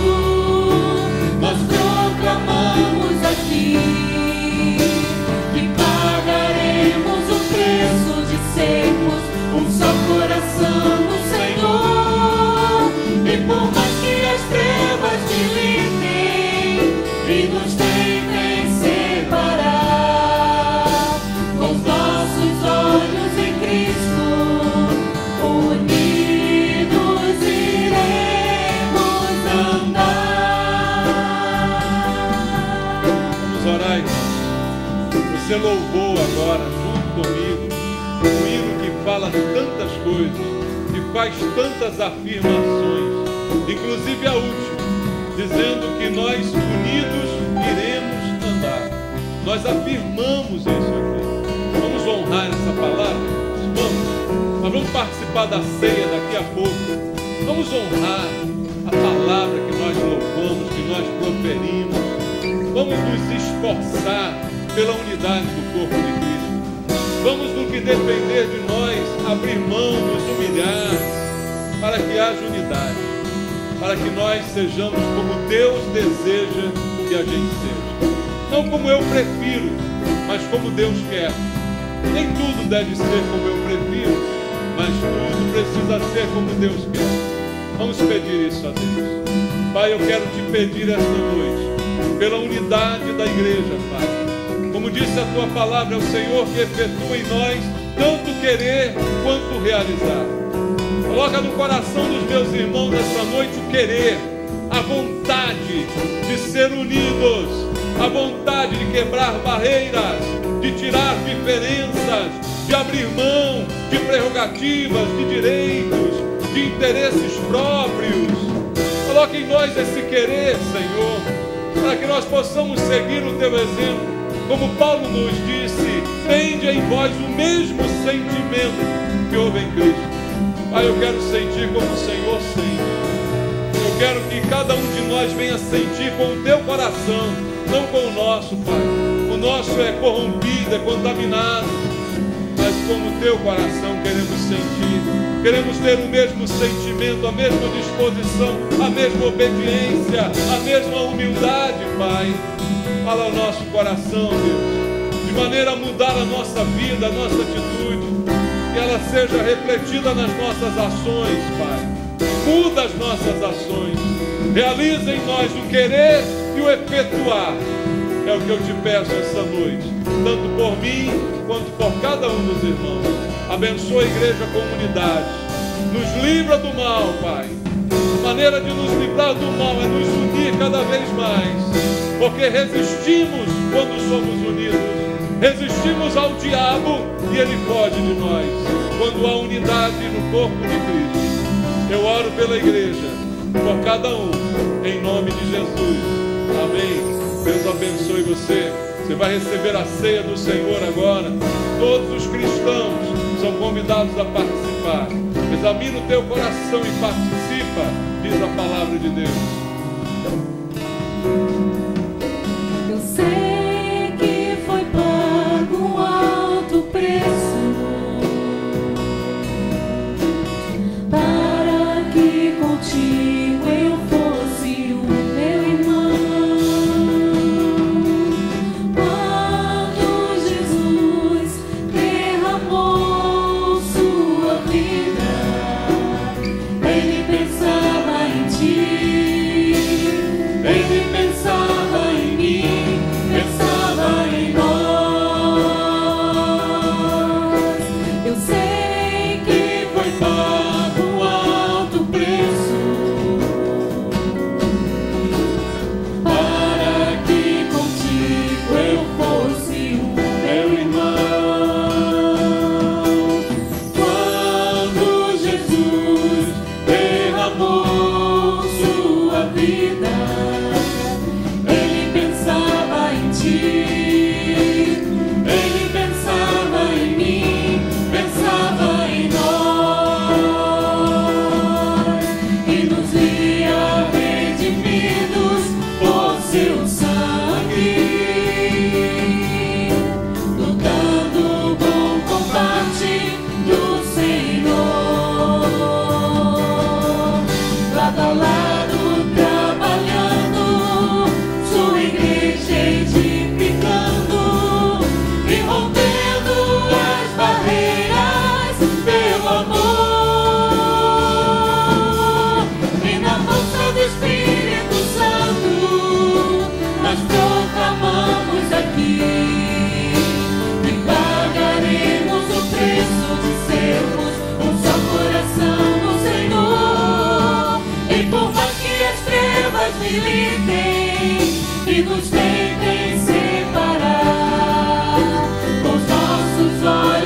nós proclamamos aqui que pagaremos o preço de sermos um só coração no Senhor. E por mais que as trevas militem e nos tentem separar, com comigo. Um hino que fala tantas coisas e faz tantas afirmações, inclusive a última, dizendo que nós unidos iremos andar. Nós afirmamos isso aqui. Vamos honrar essa palavra? Vamos. Nós vamos participar da ceia daqui a pouco. Vamos honrar a palavra que nós louvamos, que nós proferimos. Vamos nos esforçar pela unidade do corpo de Cristo. Vamos, no que depender de nós, abrir mão, nos humilhar, para que haja unidade, para que nós sejamos como Deus deseja que a gente seja. Não como eu prefiro, mas como Deus quer. Nem tudo deve ser como eu prefiro, mas tudo precisa ser como Deus quer. Vamos pedir isso a Deus. Pai, eu quero te pedir esta noite, pela unidade da igreja, Pai. Como disse a tua palavra, é o Senhor que efetua em nós tanto querer quanto realizar. Coloca no coração dos meus irmãos nesta noite o querer, a vontade de ser unidos, a vontade de quebrar barreiras, de tirar diferenças, de abrir mão de prerrogativas, de direitos, de interesses próprios. Coloque em nós esse querer, Senhor, para que nós possamos seguir o teu exemplo. Como Paulo nos disse, tende em vós o mesmo sentimento que houve em Cristo. Pai, eu quero sentir como o Senhor sente. Eu quero que cada um de nós venha sentir com o teu coração, não com o nosso, Pai. O nosso é corrompido, é contaminado, mas como o teu coração queremos sentir. Queremos ter o mesmo sentimento, a mesma disposição, a mesma obediência, a mesma humildade, Pai. Fala ao nosso coração, Deus, de maneira a mudar a nossa vida, a nossa atitude, que ela seja refletida nas nossas ações, Pai. Muda as nossas ações, realiza em nós o querer e o efetuar. É o que eu te peço essa noite, tanto por mim quanto por cada um dos irmãos. Abençoa a igreja, a comunidade, nos livra do mal, Pai. A maneira de nos livrar do mal é nos unir cada vez mais, porque resistimos quando somos unidos, resistimos ao diabo e ele foge de nós, quando há unidade no corpo de Cristo. Eu oro pela igreja, por cada um, em nome de Jesus. Amém. Deus abençoe você. Você vai receber a ceia do Senhor agora. Todos os cristãos são convidados a participar. Examina o teu coração e participa, diz a palavra de Deus. Eu sei que foi pago um alto preço para que contigo eu fosse o meu irmão. Quando Jesus derramou sua vida, ele pensava em ti, ele pensava em mim, pensava em nós. Eu sei que foi pago um alto preço para que contigo eu fosse o meu irmão. Quando Jesus derramou sua vida, ele pensava em ti, ele pensava em mim, pensava em nós, e nos via redimidos por seu sangue, lutando o bom combate do Senhor, lado a lado trabalhando, sua igreja edificando e rompendo as barreiras pelo amor, e na força do Espírito Santo nós proclamamos aqui que pagaremos o preço de sermos um só coração no Senhor. E por mais que as trevas militem e nos tentem separar, com os nossos olhos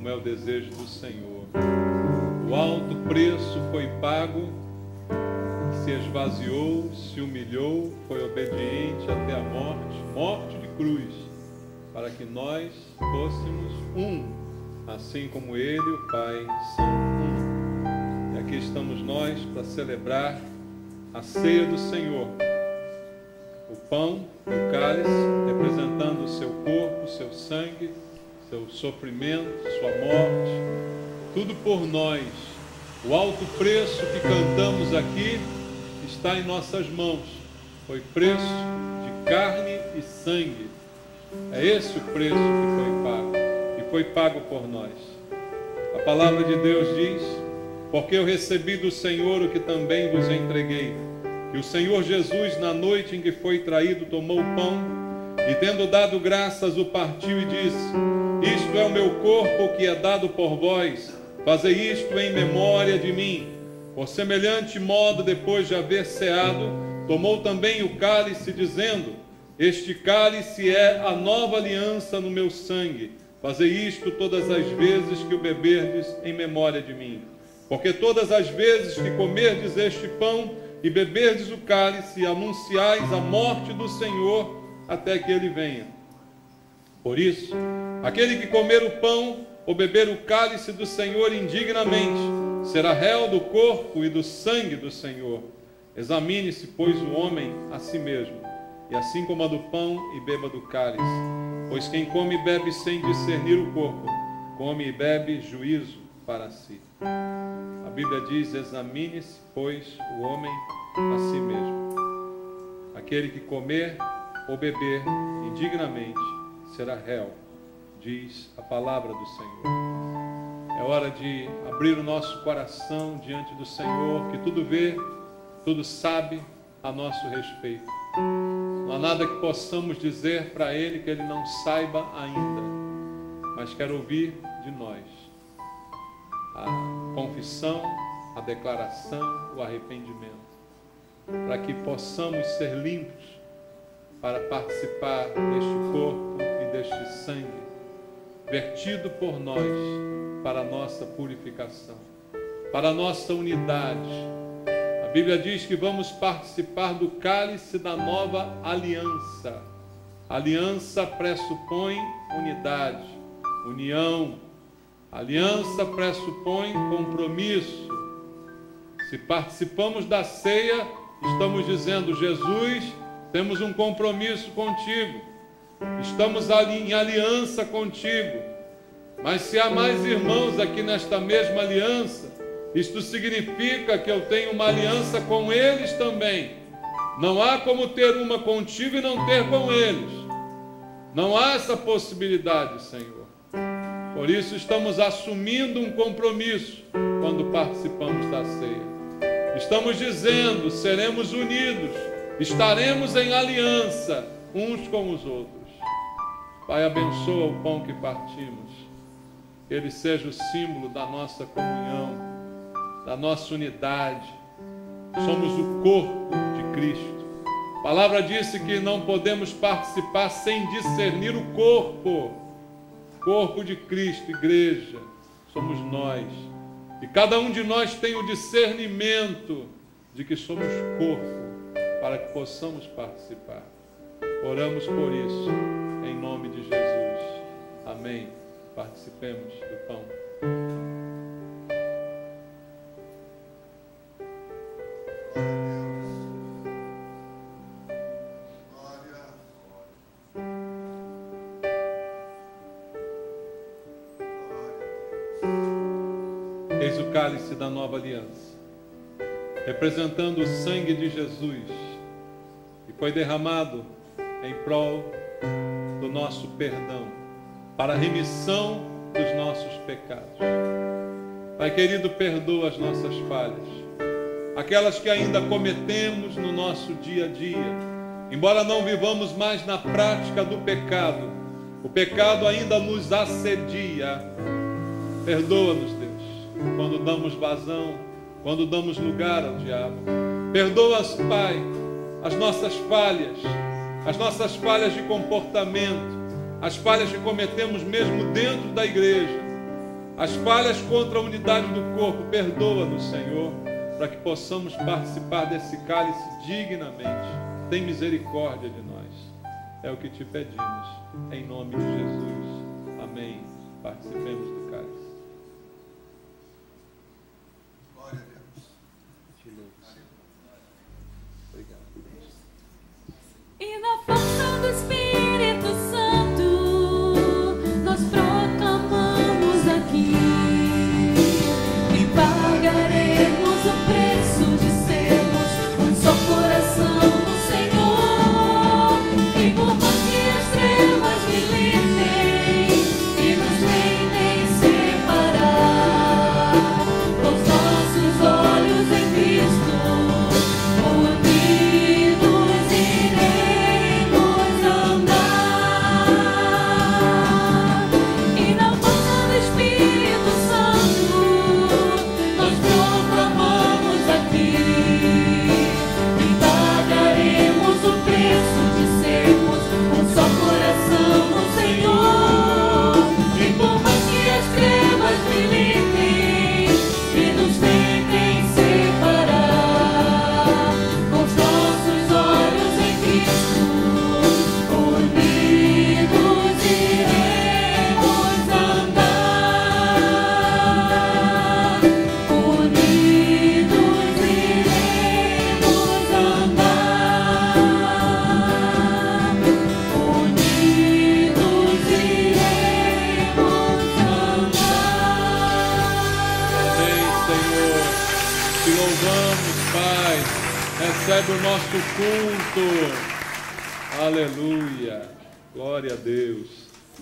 como é o desejo do Senhor. O alto preço foi pago, se esvaziou, se humilhou, foi obediente até a morte, morte de cruz, para que nós fôssemos um, assim como Ele e o Pai são um. E aqui estamos nós para celebrar a ceia do Senhor. O pão e o cálice, representando o seu corpo, o seu sangue, seu sofrimento, sua morte, tudo por nós. O alto preço que cantamos aqui está em nossas mãos. Foi preço de carne e sangue. É esse o preço que foi pago. E foi pago por nós. A palavra de Deus diz: porque eu recebi do Senhor o que também vos entreguei. Que o Senhor Jesus, na noite em que foi traído, tomou o pão e, tendo dado graças, o partiu e disse: isto é o meu corpo que é dado por vós. Fazei isto em memória de mim. Por semelhante modo, depois de haver ceado, tomou também o cálice, dizendo: este cálice é a nova aliança no meu sangue. Fazei isto todas as vezes que o beberdes em memória de mim. Porque todas as vezes que comerdes este pão e beberdes o cálice, anunciais a morte do Senhor até que Ele venha. Por isso, aquele que comer o pão ou beber o cálice do Senhor indignamente, será réu do corpo e do sangue do Senhor. Examine-se, pois, o homem a si mesmo, e assim coma do pão e beba do cálice. Pois quem come e bebe sem discernir o corpo, come e bebe juízo para si. A Bíblia diz: examine-se, pois, o homem a si mesmo. Aquele que comer ou beber indignamente será réu, diz a palavra do Senhor. É hora de abrir o nosso coração diante do Senhor, que tudo vê, tudo sabe a nosso respeito. Não há nada que possamos dizer para Ele que Ele não saiba ainda, mas quer ouvir de nós a confissão, a declaração, o arrependimento, para que possamos ser limpos para participar deste corpo e deste sangue vertido por nós para a nossa purificação, para a nossa unidade. A Bíblia diz que vamos participar do cálice da nova aliança. A aliança pressupõe unidade, união. A aliança pressupõe compromisso. Se participamos da ceia, estamos dizendo: Jesus, temos um compromisso contigo. Estamos em aliança contigo. Mas se há mais irmãos aqui nesta mesma aliança, isto significa que eu tenho uma aliança com eles também. Não há como ter uma contigo e não ter com eles. Não há essa possibilidade, Senhor. Por isso estamos assumindo um compromisso quando participamos da ceia. Estamos dizendo: seremos unidos, estaremos em aliança uns com os outros. Pai, abençoa o pão que partimos. Que ele seja o símbolo da nossa comunhão, da nossa unidade. Somos o corpo de Cristo. A palavra disse que não podemos participar sem discernir o corpo. Corpo de Cristo, igreja, somos nós. E cada um de nós tem o discernimento de que somos corpo, para que possamos participar. Oramos por isso, em nome de Jesus. Amém. Participemos do pão. Eis o cálice da nova aliança, representando o sangue de Jesus, que foi derramado em prol do nosso perdão, para a remissão dos nossos pecados. Pai querido, perdoa as nossas falhas, aquelas que ainda cometemos no nosso dia a dia. Embora não vivamos mais na prática do pecado, o pecado ainda nos assedia. Perdoa-nos, Deus, quando damos vazão, quando damos lugar ao diabo. Perdoa-as, Pai, as nossas falhas de comportamento, as falhas que cometemos mesmo dentro da igreja. As falhas contra a unidade do corpo, perdoa-nos, Senhor, para que possamos participar desse cálice dignamente. Tem misericórdia de nós. É o que te pedimos, em nome de Jesus. Amém. Participemos do cálice. Glória a Deus. Obrigado. E na força do Espírito Santo, nós proclamamos aqui que pagaremos o preço de sermos um só coração no Senhor. E por mais que as trevas militem e nos tentem separar, com os nossos olhos em Cristo, unidos iremos andar. E na força do Espírito Santo, nós proclamamos aqui que pagaremos o preço de sermos um só coração no Senhor. E por mais que as trevas militem e nos tentem separar, com os nossos olhos em Cristo, unidos iremos andar. Unidos iremos andar. Unidos iremos andar. Amém, Senhor. Te louvamos, Pai. Recebe o nosso culto. Aleluia. Glória a Deus.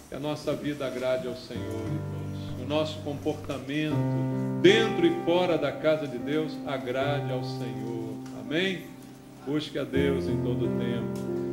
Que a nossa vida agrade ao Senhor, irmãos. O nosso comportamento, dentro e fora da casa de Deus, agrade ao Senhor. Amém? Busque a Deus em todo o tempo.